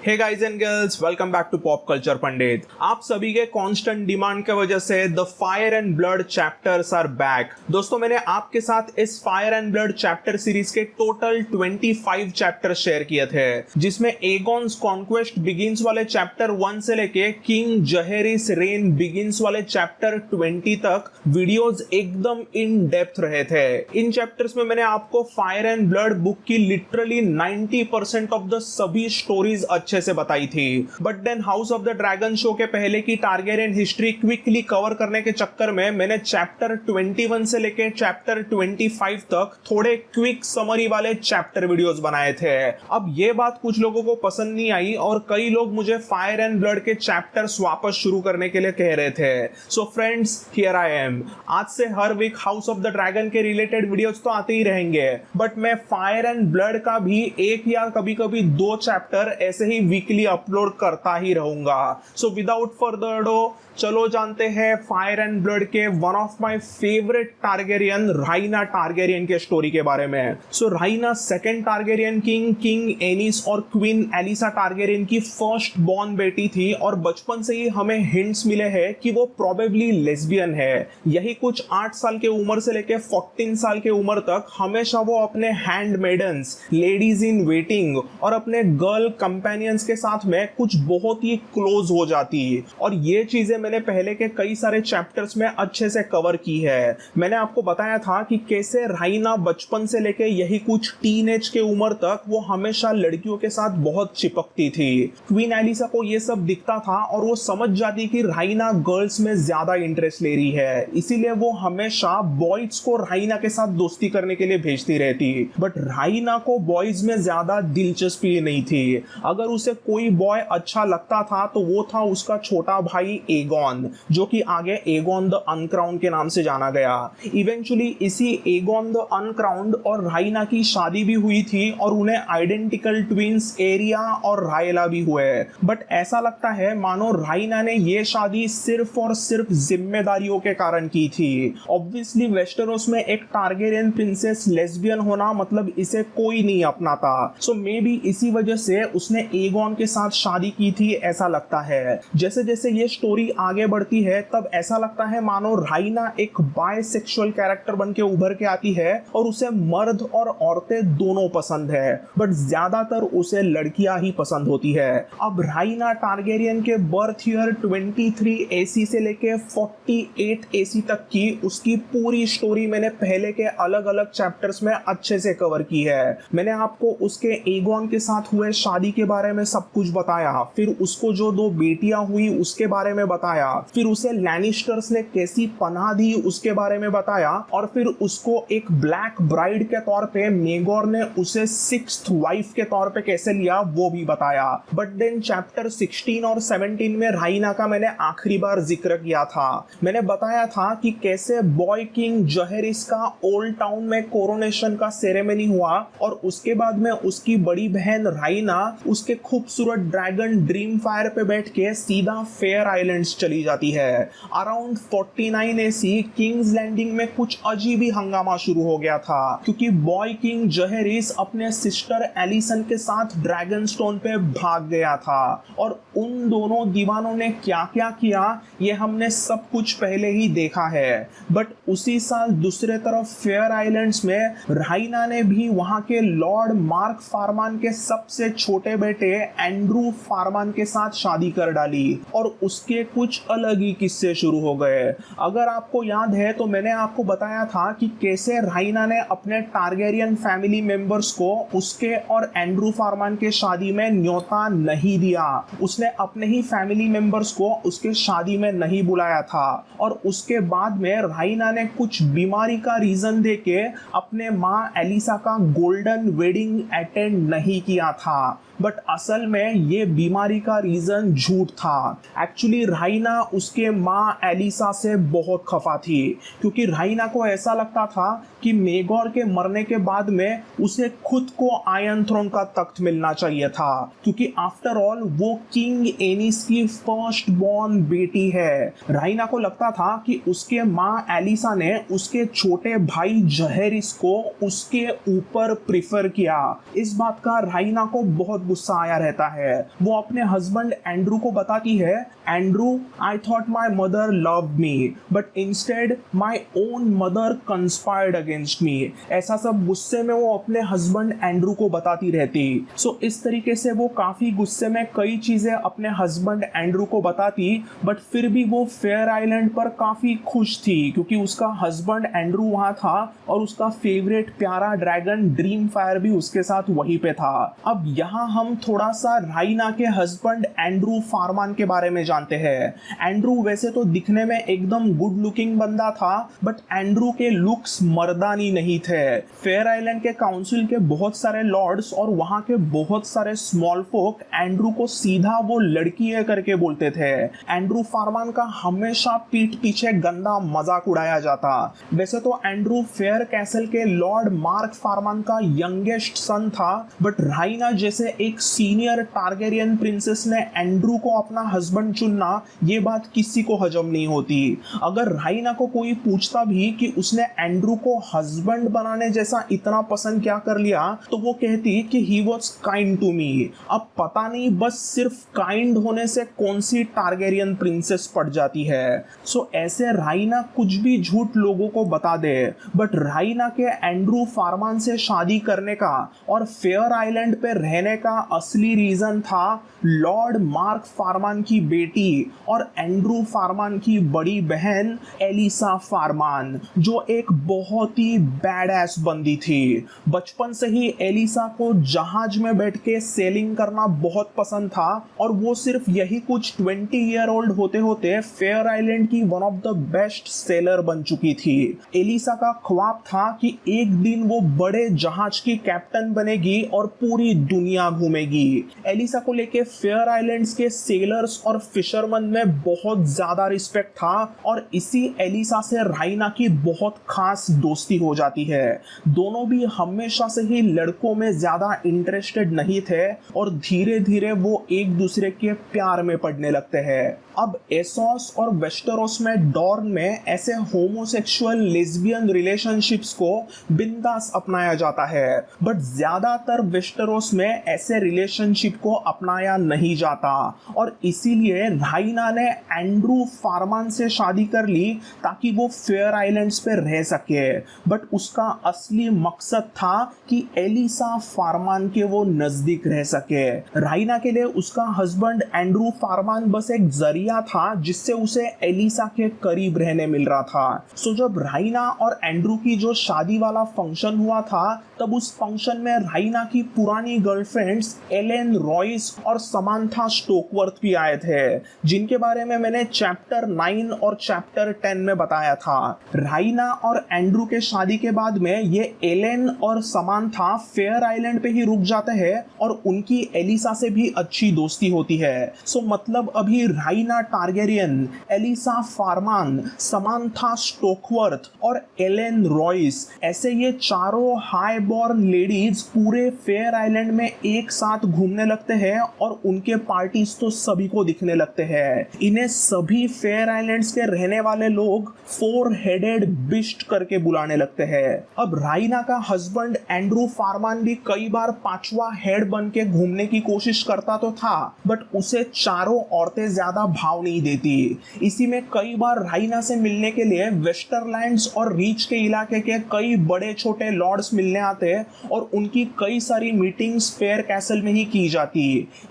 Hey guys and girls, welcome back to pop culture Pandit. आप सभी के कांस्टेंट डिमांड के वजह से the fire and blood chapters are back. दोस्तों, मैंने आपके साथ इस fire and blood chapter series के टोटल 25 चैप्टर शेयर किए थे, जिसमें एगॉन्स कॉन्क्वेस्ट बिगिंस वाले चैप्टर 1 से लेके किंग जहेरिस रेन बिगिंस वाले चैप्टर 20 तक वीडियोस एकदम इन डेप्थ रहे थे। इन चैप्टर्स में मैंने आपको फायर एंड ब्लड बुक की लिटरली 90% ऑफ द सभी स्टोरीज अच्छे से बताई थी। But then House of the Dragon show के पहले की टारगेरियन हिस्ट्री क्विकली कवर करने के चक्कर में मैंने चैप्टर 21 से लेके चैप्टर 25 तक थोड़े क्विक समरी वाले चैप्टर वीडियोस बनाए थे। अब ये बात कुछ लोगों को पसंद नहीं आई और कई लोग मुझे फायर एंड ब्लड के चैप्टर्स वापस शुरू करने के लिए कह रहे थे। So friends, here I am. आज से हर week house of the dragon के रिलेटेड वीडियोस तो आते ही रहेंगे, बट मैं फायर एंड ब्लड का भी एक या कभी कभी 2 चैप्टर ऐसे ही वीकली अपलोड करता ही रहूंगा। सो विदाउट फर्दर अडो, चलो जानते हैं फायर एंड ब्लड के one of my favourite Targaryen राइना Targaryen के स्टोरी के बारे में। सो राइना सेकंड टारगेरियन किंग एनिस और क्वीन एलिसा टारगेरियन की फर्स्ट बॉर्न बेटी थी और बचपन से ही हमें हिंट्स मिले हैं कि वो प्रोबेबली लेस्बियन है। यही कुछ 8 साल के उम्र से लेके 14 साल के उम्र तक हमेशा वो अपने hand maidens, ladies in waiting और अपने गर्ल कंपेनियंस के साथ में कुछ बहुत ही क्लोज हो जाती। और ये चीजें मैंने पहले के कई सारे चैप्टर्स में अच्छे से कवर की है। मैंने आपको बताया था कि कैसे राइना बचपन से लेके यही कुछ टीनेज के उम्र तक वो हमेशा लड़कियों के साथ बहुत चिपकती थी। क्वीन एलिसा को ये सब दिखता था और वो समझ जाती कि राइना गर्ल्स में ज्यादा इंटरेस्ट ले रही है, इसीलिए वो हमेशा बॉयज को राइना के साथ दोस्ती करने के लिए भेजती रहती। बट राइना को बॉयज में ज्यादा दिलचस्पी नहीं थी। अगर उसे कोई बॉय अच्छा लगता था तो वो था उसका छोटा भाई एगॉन, जो कि आगे एगॉन द अनक्राउंड के नाम से जाना गया। इवेंचुअली इसी एगॉन द अनक्राउंड और राइना की शादी भी हुई थी और उन्हें आइडेंटिकल ट्विंस एरिया और रायला भी हुए। बट ऐसा लगता है मानो राइना ने ये शादी सिर्फ और सिर्फ जिम्मेदारियों के कारण की थी। ऑब्वियसली वेस्टेरोस में एक टारगेरियन प्रिंसेस लेस्बियन होना मतलब इसे कोई नहीं अपनाता। सो मे बी इसी वजह से उसने एगॉन के साथ शादी की थी, ऐसा लगता है। जैसे जैसे ये स्टोरी आगे बढ़ती है तब ऐसा लगता है मानो राइना एक बायसेक्सुअल कैरेक्टर बन के उभर के आती है और उसे मर्द और औरतें दोनों पसंद है, बट ज्यादातर उसे लड़कियां ही पसंद होती है। अब राइना टारगेरियन के बर्थ ईयर 23 AC से लेके 48 AC तक की उसकी पूरी स्टोरी मैंने पहले के अलग अलग चैप्टर्स में अच्छे से कवर की है। मैंने आपको उसके एगॉन के साथ हुए शादी के बारे में सब कुछ बताया, फिर उसको जो 2 बेटियां हुई उसके बारे में बताया, फिर उसे लैनिस्टर्स ने कैसी पनाह दी उसके बारे में बताया, और फिर उसको एक ब्लैक ब्राइड के तौर पे मेगोर ने उसे 6th वाइफ के तौर पे कैसे लिया वो भी बताया। बट देन चैप्टर 16 और 17 में राइना का मैंने आखिरी बार जिक्र किया था। मैंने बताया था कि कैसे बॉय किंग जहेरिस का ओल्ड टाउन में कोरोनेशन का सेरेमनी हुआ और उसके बाद में उसकी बड़ी बहन राइना उसके खूबसूरत ड्रैगन ड्रीम फायर पे बैठ के सीधा फेयर आइलैंड्स चली जाती है। अराउंड 49 AC किंग्स लैंडिंग में कुछ अजीब ही हंगामा शुरू हो गया था, क्योंकि बॉय किंग जहेरिस अपने सिस्टर एलिसन के साथ ड्रैगन स्टोन पे भाग गया था। और उन दोनों दीवानों ने क्या क्या किया ये हमने सब कुछ पहले ही देखा है। बट उसी साल दूसरे तरफ फेयर आइलैंड्स में राइना ने भी वहां के लॉर्ड मार्क फारमान के सबसे छोटे बेटे एंड्रू फारमान के साथ शादी कर डाली और उसके कुछ अलग ही किस्से शुरू हो गए। अगर आपको याद है तो मैंने आपको बताया था कि कैसे राइना ने अपने टारगेरियन फैमिली मेंबर्स को उसके और एंड्रू फारमान के शादी में न्योता नहीं दिया। उसने अपने ही फैमिली मेंबर्स को उसके शादी में नहीं बुलाया था और उसके बाद में राइना ने कुछ बीमारी का रीजन देके अपने माँ एलिसा का गोल्डन वेडिंग अटेंड नहीं किया था। बट असल में ये बीमारी का रीजन झूठ था। एक्चुअली राइना उसके माँ एलिसा से बहुत खफा थी, क्योंकि राइना को ऐसा लगता था कि मेगोर के मरने के बाद में उसे खुद को आयरन थ्रोन का तख्त मिलना चाहिए था, क्योंकि आफ्टर ऑल वो किंग एनिस की फर्स्ट बॉर्न बेटी है। राइना को लगता था कि उसके माँ एलिसा ने उसके छोटे भाई जहेरिस को उसके ऊपर प्रिफर किया। इस बात का राइना को बहुत बहुत गुस्सा आया रहता है। वो अपने हस्बैंड एंड्रू को बताती है, Andrew, I thought my mother loved me but instead my own mother conspired against me. ऐसा सब गुस्से में वो अपने हस्बैंड एंड्रू को बताती रहती। सो इस तरीके से वो काफी गुस्से में कई चीजें अपने हस्बैंड एंड्रू को बताती, बट फिर भी वो फेयर आइलैंड पर काफी खुश थी क्योंकि उसका हस्बैंड एंड्रू वहां था और उसका फेवरेट प्यारा ड्रैगन ड्रीम फायर भी उसके साथ वहीं पे था। अब यहाँ हम थोड़ा सा राइना के हस्बैंड एंड्रू फारमान के बारे में जानते हैं। एंड्रू वैसे तो दिखने में एकदम गुड लुकिंग बंदा था, बट एंड्रू के लुक्स मर्दानी नहीं थे। फेयर आइलैंड के काउंसिल के बहुत सारे लॉर्ड्स और वहां के बहुत सारे स्मॉल फोक एंड्रू को सीधा वो लड़की है करके बोलते थे। एंड्रू फारमान का हमेशा पीठ पीछे गंदा मजाक उड़ाया जाता। वैसे तो एंड्रू फेयर कैसल के लॉर्ड मार्क फारमान का यंगेस्ट सन था, बट राइना जैसे एक सीनियर टारगेरियन प्रिंसेस ने एंड्रू को अपना हस्बैंड चुनना, ये बात किसी को हजम नहीं होती। अगर राइना को कोई पूछता भी कि उसने एंड्रू को हस्बैंड बनाने जैसा इतना पसंद क्या कर लिया, तो वो कहती कि he was kind to me. अब पता नहीं बस सिर्फ काइंड होने से कौन सी टारगेरियन प्रिंसेस पड़ जाती है। सो ऐसे राइना कुछ भी झूठ लोगों को बता दे, बट राइना के एंड्रू फारमान से शादी करने का और फेयर आइलैंड पे रहने का असली रीजन था लॉर्ड मार्क फारमान की बेटी और एंड्रू फारमान की बड़ी बहन एलिसा फारमान, जो एक बहुत ही बैडएस बंदी थी। बचपन से ही एलिसा को जहाज में बैठ के सेलिंग करना बहुत पसंद था और वो सिर्फ यही कुछ 20 ईयर ओल्ड होते होते फेयर आइलैंड की one of the best seller बन चुकी थी। एलिसा का ख्वाब था कि एक दिन वो बड़े जहाज की कैप्टन बनेगी और पूरी दुनिया घूमेगी। एलिसा को लेके फेयर आइलैंड्स के सेलर्स और फिशरमैन में बहुत ज्यादा रिस्पेक्ट था और इसी एलिसा से राइना की बहुत खास दोस्ती हो जाती है। दोनों भी हमेशा से ही लड़कों में ज्यादा इंटरेस्टेड नहीं थे और धीरे धीरे वो एक दूसरे के प्यार में पड़ने लगते हैं। अब एसोस और वेस्टरोस में डॉर्न में ऐसे होमोसेक्सुअल लेस्बियन रिलेशनशिप्स को बिंदास अपनाया जाता है, बट ज्यादातर वेस्टरोस में ऐसे रिलेशनशिप को अपनाया नहीं जाता और इसीलिए राइना ने एंड्रू फारमान से शादी कर ली ताकि वो फेयर आइलैंड्स पे रह सके। बट उसका असली मकसद था कि एलिसा फारमान के वो नजदीक रह सके। राइना के लिए उसका हस्बैंड एंड्रू फारमान बस एक जरिया था जिससे उसे एलिसा के करीब रहने मिल रहा था। सो जब राइना और एंड्रू की जो शादी वाला फंक्शन हुआ था, तब उस फंक्शन में राइना की पुरानी गर्लफ्रेंड्स एलेन रॉयस और समांथा स्टोकवर्थ भी आए थे, जिनके बारे में मैंने चैप्टर 9 और चैप्टर 10 में बताया था। राइना और एंड्रू के शादी के बाद में ये एलेन और समांथा फेयर आइलैंड पे ही रुक जाते हैं और उनकी एलिसा से भी अच्छी दोस्ती होती है। सो मतलब अभी राइना टारगेरियन, एलिसा फारमान, समांथा स्टोकवर्थ और एलेन रॉयस, ऐसे ये चारों हाई बॉर्न लेडीज पूरे फेयर आइलैंड में एक साथ घूमने लगते हैं और उनके पार्टीज तो सभी को दिखने लगते हैं। इन्हें सभी फेयर आइलैंड्स के रहने वाले लोग 4 हेडेड बिस्ट करके बुलाने लगते हैं। अब राइना का हस्बैंड एंड्रू फारमान भी कई बार 5वां हेड बन के घूमने की कोशिश करता तो था, बट उसे चारों औरतें ज्यादा भाव नहीं देती। इसी में कई बार राइना से मिलने के लिए वेस्टरलैंड्स और रीच के इलाके के कई बड़े छोटे लॉर्ड्स मिलने आते और उनकी कई सारी मीटिंग्स फेयर कैसल में ही की जाती।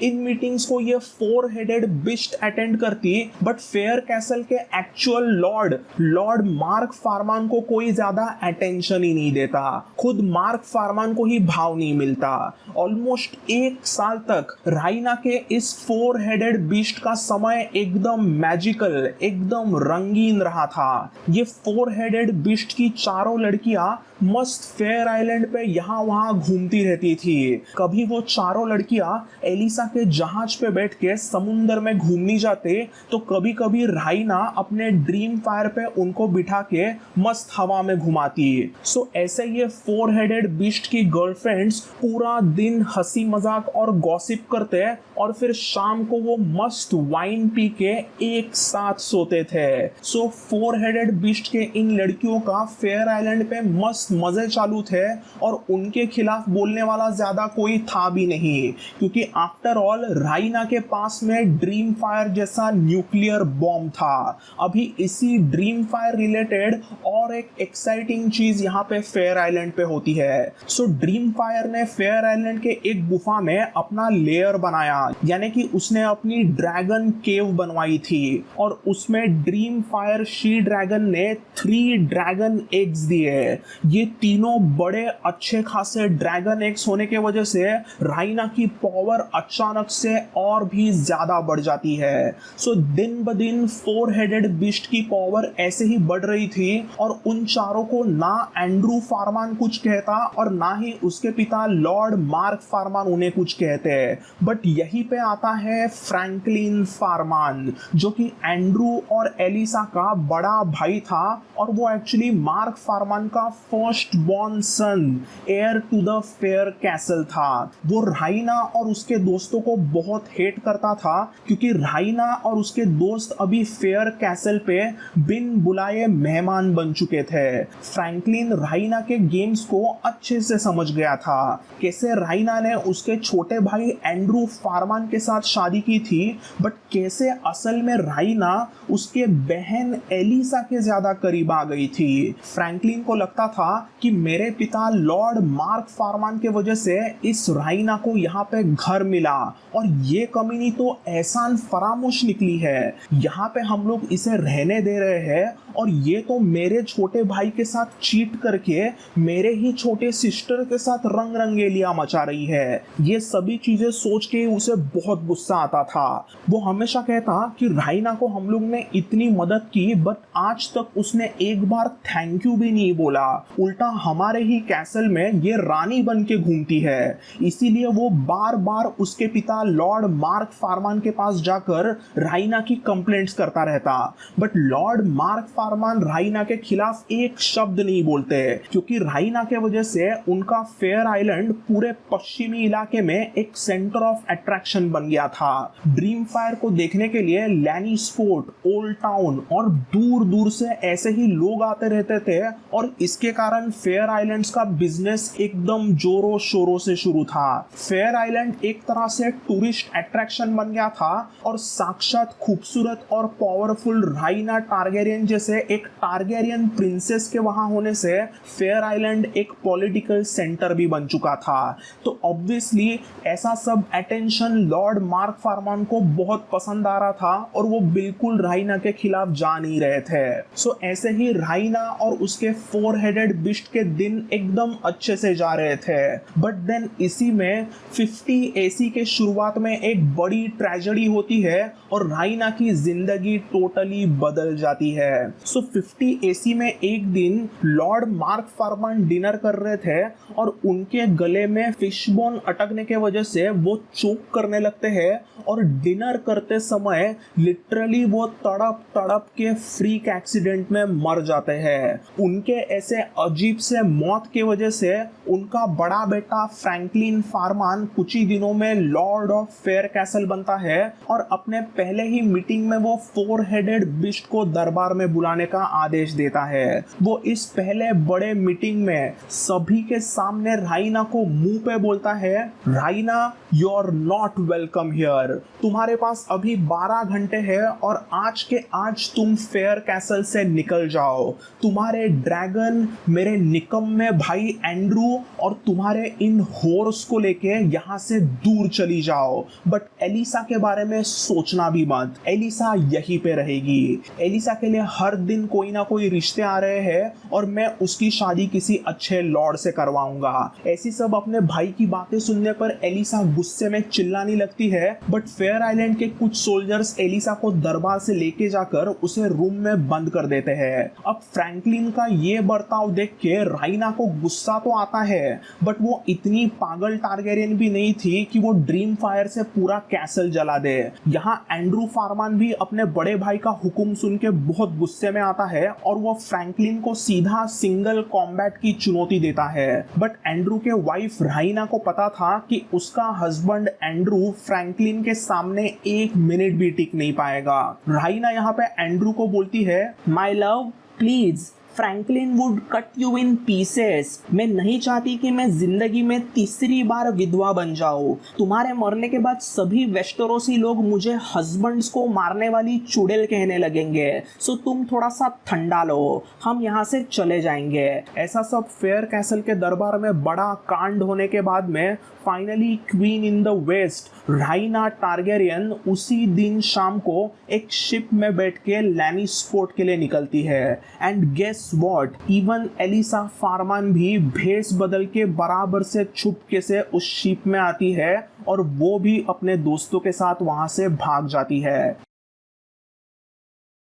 इन मीटिंग्स को ये 4 हेडेड बिस्ट अटेंड करती, बट फेयर कैसल के एक्चुअल लॉर्ड मार्क फारमान को कोई ज्यादा अटेंशन ही नहीं देता। खुद मार्क फारमान को ही भाव नहीं मिलता। ऑलमोस्ट 1 साल तक राइना के इस 4 हेडेड बिस्ट का समय एकदम मैजिकल, एकदम रंगीन रहा था। ये 4 हेडेड बिस्ट की चारों लड़कियां मस्त फेयर आइलैंड पे यहाँ वहां घूमती रहती थी। कभी वो चारों लड़कियां एलिसा के जहाज पे बैठ के समुंदर में घूमनी जाते, तो कभी कभी राइना अपने ड्रीम फायर पे उनको बिठा के मस्त हवा में घुमाती। सो ऐसे ये 4 हेडेड बिस्ट की गर्लफ्रेंड्स पूरा दिन हंसी मजाक और गॉसिप करते और फिर शाम को वो मस्त वाइन पी के एक साथ सोते थे। सो 4 हेडेड बिस्ट के इन लड़कियों का फेयर आइलैंड पे मस्त मजे चालू थे और उनके खिलाफ बोलने वाला ज्यादा कोई था भी नहीं, क्योंकि आफ्टर ऑल राइना के पास में ड्रीम फायर जैसा न्यूक्लियर बॉम्ब था। अभी इसी ड्रीम फायर रिलेटेड और एक एक्साइटिंग चीज यहाँ पे फेयर आइलैंड पे होती है। सो ड्रीम फायर ने फेयर आइलैंड के एक गुफा में अपना लेयर बनाया, यानी कि उसने अपनी ड्रैगन केव बनवाई थी और उसमें ड्रीम फायर शी ड्रैगन ने 3 ड्रैगन एग्स दिए। ये तीनों बड़े अच्छे खासे ड्रैगन एग्स होने के वजह से राइना की पावर अचानक से और भी ज्यादा बढ़ जाती है। सो दिन ब दिन 4 हेडेड बिस्ट की पावर ऐसे ही बढ़ रही थी और उन चारों को ना एंड्रू फारमान कुछ कहता और ना ही उसके पिता लॉर्ड मार्क फारमान उन्हें कुछ कहते। बट यहीं पे आता है फ्रैंकलिन फारमान, जो कि एंड्रू और एलिसा का बड़ा भाई था और वो एक्चुअली मार्क फारमान का first born son, heir to the Fair Castle था। वो राइना और उसके दोस्तों को बहुत हेट करता था क्योंकि राइना और उसके दोस्त अभी फेयर कैसल पे बिन बुलाए मेहमान बन चुके थे। फ्रैंकलिन राइना के गेम्स को अच्छे से समझ गया था, कैसे राइना ने उसके छोटे भाई एंड्रू फारमान के साथ शादी की थी, बट कैसे असल में राइना उसके बहन एलिसा के ज्यादा करीब आ गई थी। फ्रैंकलिन को लगता था कि मेरे पिता लॉर्ड मार्क फारमान के वजह से इस राइना को यहाँ पे घर मिला और ये कमीनी तो एहसान फरामोश निकली है, यहाँ पे हम लोग इसे रहने दे रहे हैं और ये तो मेरे छोटे भाई के साथ चीट करके मेरे ही छोटे सिस्टर के साथ रंग रंगेलियां मचा रही है। ये सभी चीजें सोच के उसे बहुत गुस्सा आता था। वो हमेशा कहता कि राइना को हम लोग ने इतनी मदद की बट आज तक उसने एक बार थैंक यू भी नहीं बोला, उल्टा हमारे ही कैसल में ये रानी बन के घूमती है। इसीलिए वो बार बार उसके पिता लॉर्ड मार्क फारमान के पास जाकर राइना की कंप्लेंट्स करता रहता, बट लॉर्ड मार्क फारमान राइना के खिलाफ एक शब्द नहीं बोलते, क्योंकि राइना के वजह से उनका फेयर आइलैंड पूरे पश्चिमी इलाके में एक सेंटर ऑफ अट्रैक्शन बन गया था। ड्रीम फायर को देखने के लिए लैनी स्पोर्ट, ओल्ड टाउन और दूर दूर से ऐसे ही लोग आते रहते थे और इसके कारण फेयर आइलैंड्स का बिजनेस एकदम जोरों शोरों से शुरू था। फेयर आइलैंड एक तरह से टूरिस्ट अट्रैक्शन बन गया था और साक्षात खूबसूरत और पावरफुल राइना टारगेरियन जैसे एक टारगेरियन प्रिंसेस के वहां होने से फेयर आइलैंड एक पॉलिटिकल सेंटर भी बन चुका था। तो ऑब्वियसली ऐसा सब अटेंशन लॉर्ड मार्क फारमान को बहुत पसंद आ रहा था और वो बिल्कुल राइना के खिलाफ जा नहीं रहे थे। सो ऐसे ही राइना और उसके 4 हेडेड बिस्ट के दिन एकदम अच्छे से जा रहे थे, बट देन इसी में 50 एसी के शुरुआत में एक बड़ी ट्रेजेडी होती है और राइना की जिंदगी टोटली बदल जाती है। सो 50 एसी में एक दिन लॉर्ड मार्क फारमान डिनर कर रहे थे और उनके गले में फिशबोन अटकने के वजह से वो चोक करने लगते हैं और डिनर करते समय लिटरली वो तड़प तड़प के फ्रीक एक्सीडेंट में मर जाते हैं। उनके ऐसे अजीब से मौत के वजह से उनका बड़ा बेटा फ्रैंकलिन फारमान कुछ ही दिनों में लॉर्ड ऑफ फेयर कैसल बनता है और अपने पहले ही मीटिंग में वो 4 हेडेड बिस्ट को दरबार में बुलाने का आदेश देता है। वो इस पहले बड़े मीटिंग में सभी के सामने राइना को मुंह पे बोलता है, Rhaena you are not welcome here, तुम्हारे पास अभी 12 घंटे हैं और आज के आज तुम फेयर कैसल से निकल जाओ। तुम्हारे ड्रैगन मेरे निकम्मे भाई एंड्रू और तुम्हारे इन हॉर्स को लेके यहाँ से दूर चली जाओ, बट एलिसा के बारे में सोचना भी मत, एलिसा यहीं पे रहेगी। एलिसा के लिए हर दिन कोई ना कोई रिश्ते आ रहे हैं और मैं उसकी शादी किसी अच्छे लॉर्ड से करवाऊंगा। ऐसी सब अपने भाई की बातें सुनने पर एलिसा गुस्से में चिल्लाने लगती है, बट फेयर आइलैंड के कुछ सोल्जर्स एलिसा को दरबार से लेके जाकर उसे रूम में बंद कर देते हैं। अब फ्रैंकलिन का ये बर्ताव देख के राइना को गुस्सा तो आता है, बट वो इतनी पागल टारगेरियन भी नहीं थी कि वो ड्रीम फायर से पूरा कैसल जला दे। यहाँ एंड्रू फारमान भी अपने बड़े भाई का हुक्म सुन के बहुत गुस्से में आता है और वो फ्रैंकलिन को सीधा सिंगल कॉम्बैट की चुनौती देता है, बट एंड्रू के वाइफ राइना को पता था कि उसका हस्बैंड एंड्रू फ्रैंकलिन के सामने 1 मिनट भी टिक नहीं पाएगा। राइना यहाँ पे एंड्रू को बोलती है, my love please Franklin would cut you in pieces. मैं नहीं चाहती कि मैं जिंदगी में तीसरी बार विधवा बन जाऊं। तुम्हारे मरने के बाद सभी वेस्टरोसी लोग मुझे हस्बैंड्स को मारने वाली चुड़ैल कहने लगेंगे। सो तुम थोड़ा सा ठंडा लो, हम यहाँ से चले जाएंगे। ऐसा सब फेयर कैसल के दरबार में बड़ा कांड होने के बाद में finally queen in the west Rhaena Targaryen उसी दिन शाम को एक शिप में बैठ के लैनिस्पोर्ट के लिए निकलती है। And guess what, even Elissa Farman भी भेष बदल के बराबर से छुपके से उस शिप में आती है और वो भी अपने दोस्तों के साथ वहां से भाग जाती है।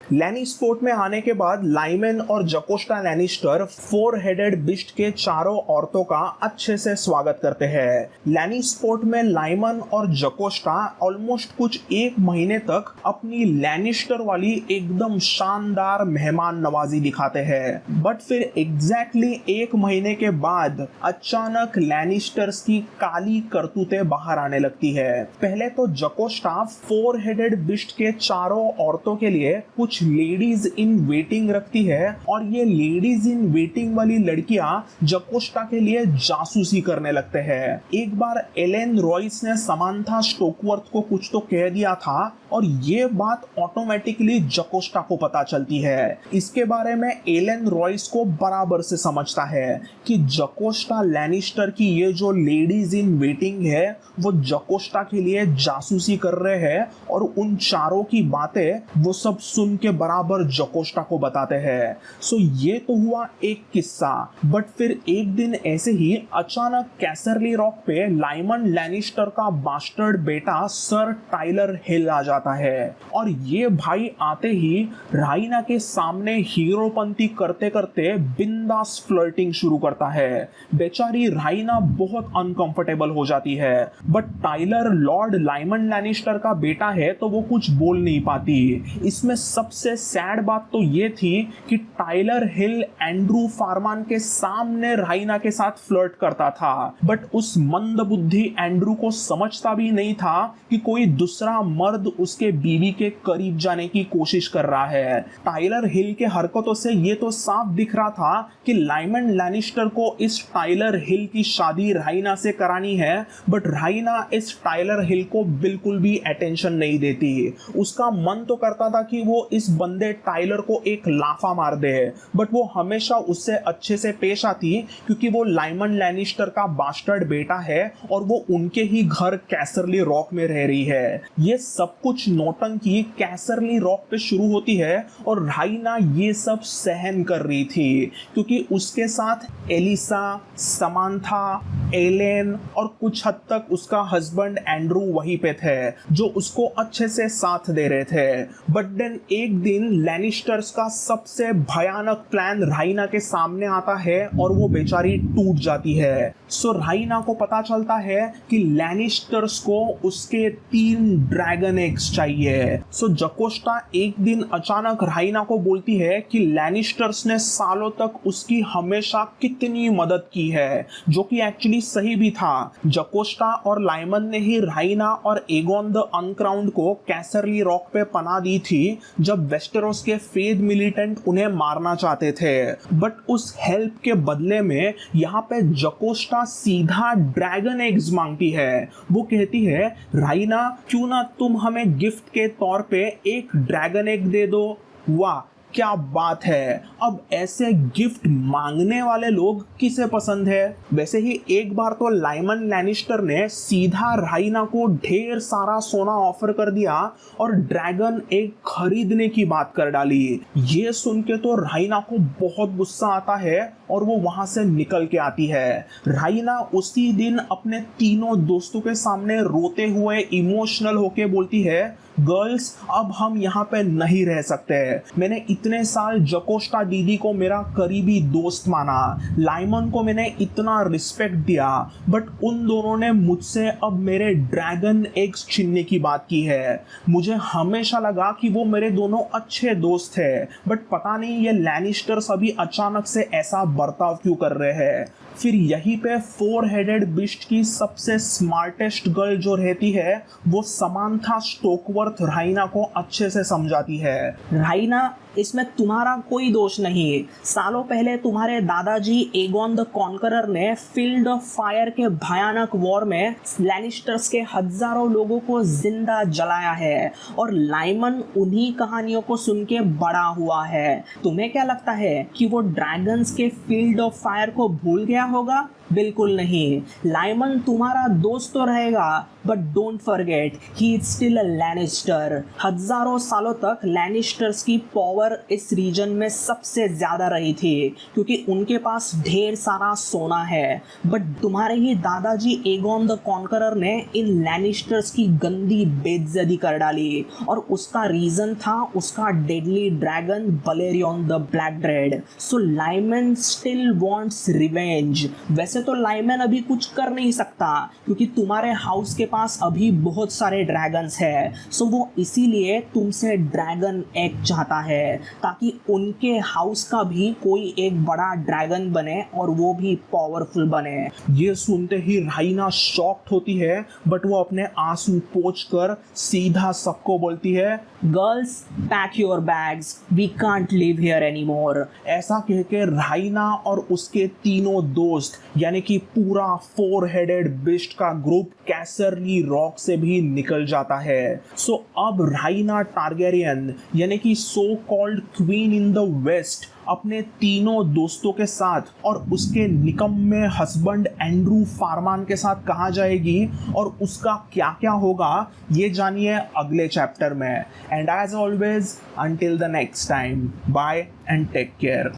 लैनिस्पोर्ट में आने के बाद लाइमन और जकोस्टा लैनिस्टर 4 हेडेड बिस्ट के चारों औरतों का अच्छे से स्वागत करते हैं। लैनिस्पोर्ट में लाइमन और जकोस्टा ऑलमोस्ट कुछ 1 महीने तक अपनी लैनिस्टर वाली एकदम शानदार मेहमान नवाजी दिखाते हैं। बट फिर एग्जैक्टली 1 महीने के बाद अचानक लैनिस्टर्स की काली करतूतें बाहर आने लगती है। पहले तो जकोस्टा 4 हेडेड बिस्ट के चारों औरतों के लिए कुछ लेडीज इन वेटिंग रखती है और ये लेडीज इन वेटिंग वाली लड़कियां जकोस्टा के लिए जासूसी करने लगते हैं। एक बार एलेन रॉयस ने समांथा स्टोकवर्थ को कुछ तो कह दिया था और ये बात ऑटोमेटिकली जकोस्टा को पता चलती है। इसके बारे में एलेन रॉयस को बराबर से समझता है कि जकोस्टा लैनिस्टर की ये जो लेडीज इन वेटिंग है वो जकोस्टा के लिए जासूसी कर रहे हैं और उन चारों की बातें वो सब सुन के बराबर जकोस्टा को बताते हैं। सो ये तो हुआ एक किस्सा। बट फिर एक दिन ऐसे ही अचानक कैसरली रॉक पे लाइमन लैनिस्टर का बास्टर्ड बेटा सर टाइलर हिल आ जाता है और ये भाई आते ही राइना के सामने हीरोपंती करते करते बिंदास फ्लर्टिंग शुरू करता है। बेचारी राइना बहुत अनकंफर्टेबल हो जाती है। But Tyler lord Lyman Lannister का बेटा है तो वो कुछ बोल नहीं पाती। इसमें सबसे सैड बात तो ये थी कि टाइलर हिल एंड्रू फार्मान के सामने राइना के साथ फ्लर्ट करता था। बट उस मंदबुद्धि एंड्रू को समझता भी नहीं था कि कोई दूसरा मर्द उसके बीवी के करीब जाने की कोशिश कर रहा है। टाइलर हिल के हरकतों से ये तो साफ दिख रहा था कि लाइमन लैनिस्टर को इस टाइलर हिल की शादी राइना से करानी है। बट राइना इस टाइलर हिल को बिल्कुल भी अटेंशन नहीं देती। उसका मन तो करता था कि वो इस बंदे टाइलर को एक लाफा मार दे, बट वो हमेशा उससे अच्छे से पेश आती क्योंकि वो लाइमन लैनिस्टर का बास्टर्ड बेटा है और वो उनके ही घर कैसरली रॉक में रह रही है। ये सब कुछ नौटंकी कैसरली रॉक पे शुरू होती है और राइना ये सब सहन कर रही थी क्योंकि उसके साथ एलिसा, समांथा, एलेन और कुछ हद तक उसका हस्बैंड एंड्रू वहीं पे थे जो उसको अच्छे से साथ दे रहे थे। बट देन एक दिन लैनिस्टर्स का सबसे भयानक प्लान राइना के सामने आता है और वो बेचारी टूट जाती है। सो राइना को पता चलता है कि लैनिस्टर्स को उसके 3 ड्रैगन एग्स चाहिए। सो जकोस्टा एक दिन अचानक राइना को बोलती है कि लैनिस्टर्स ने सालों तक उसकी हमेशा कितनी मदद की है, जो कि एक्चुअली सही भी था। जकोस्टा और लाइमन ने ही राइना और एगोन द अनक्राउंड को कैसरली रॉक पे पनाह दी थी जब वेस्टेरोस के फेद मिलिटेंट उन्हें मारना चाहते थे। बट उस हेल्प के बदले में यहाँ पे जकोस्टा सीधा ड्रैगन एग्स मांगती है। वो कहती है, राइना क्यों ना तुम हमें गिफ्ट के तौर पे एक ड्रैगन एग दे दो। वाह क्या बात है। अब ऐसे गिफ्ट मांगने वाले लोग किसे पसंद है। वैसे ही एक बार तो लाइमन लैनिस्टर ने सीधा राइना को ढेर सारा सोना ऑफर कर दिया और ड्रैगन एग खरीदने की बात कर डाली। ये सुन के तो राइना को बहुत गुस्सा आता है और वो वहां से निकल के आती है। राइना उसी दिन अपने तीनों दोस्तों के सामने रोते हुए इमोशनल होके बोलती है, गर्ल्स अब हम यहाँ पे नहीं रह सकते। मैंने इतने साल जकोस्टा दीदी को मेरा करीबी दोस्त माना, लाइमन को मैंने इतना रिस्पेक्ट दिया, बट उन दोनों ने मुझसे अब मेरे ड्रैगन एग्स छीनने की बात की है। मुझे हमेशा लगा कि वो मेरे दोनों अच्छे दोस्त हैं, बट पता नहीं ये लैनिस्टर्स अभी अचानक से ऐसा बर्ताव क्यों कर रहे हैं। फिर यहीं पे 4 हेडेड बिस्ट की सबसे स्मार्टेस्ट गर्ल जो रहती है वो समांथा स्टोकवर्थ राइना को अच्छे से समझाती है। राइना इसमें तुम्हारा कोई दोष नहीं है। सालों पहले तुम्हारे दादाजी एगोन द कॉन्करर ने फील्ड ऑफ फायर के भयानक वॉर में लैनिस्टर्स के हजारों लोगों को जिंदा जलाया है और लाइमन उन्हीं कहानियों को सुन के बड़ा हुआ है। तुम्हें क्या लगता है कि वो ड्रैगन्स के फील्ड ऑफ फायर को भूल गया होगा? बिल्कुल नहीं। लाइमन तुम्हारा दोस्त तो रहेगा, but don't forget he is still a Lannister. हजारों सालों तक लैनिस्टर्स की पावर इस रीजन में सबसे ज्यादा रही थी क्योंकि उनके पास ढेर सारा सोना है। बट तुम्हारे ही दादाजी एगोन द कॉन्करर ने इन लैनिस्टर्स की गंदी बेइज्जती कर डाली और उसका रीजन था उसका deadly dragon Balerion the black dread. So Lyman still wants revenge. वैसे तो लाइमन अभी कुछ कर नहीं सकता क्योंकि तुम्हारे हाउस के पास अभी बहुत सारे ड्रैगन्स है। सो वो इसीलिए तुमसे ड्रैगन एग चाहता है ताकि उनके हाउस का भी कोई एक बड़ा ड्रैगन बने और वो भी पावरफुल बने। ये सुनते ही राइना शॉक्ड होती है, बट वो अपने आंसू पोंछ कर सीधा सबको बोलती है, girls pack your bags, we can't live here anymore. ऐसा कह के राइना और उसके तीनों दोस्त यानी कि पूरा 4 हेडेड बिस्ट का ग्रुप कैसरली रॉक से भी निकल जाता है। सो अब राइना टारगेरियन यानी कि so called queen in the west अपने तीनों दोस्तों के साथ और उसके निकम्मे हस्बैंड एंड्रू फार्मान के साथ कहाँ जाएगी और उसका क्या क्या होगा ये जानिए अगले चैप्टर में। And as always until the next time, bye and take care.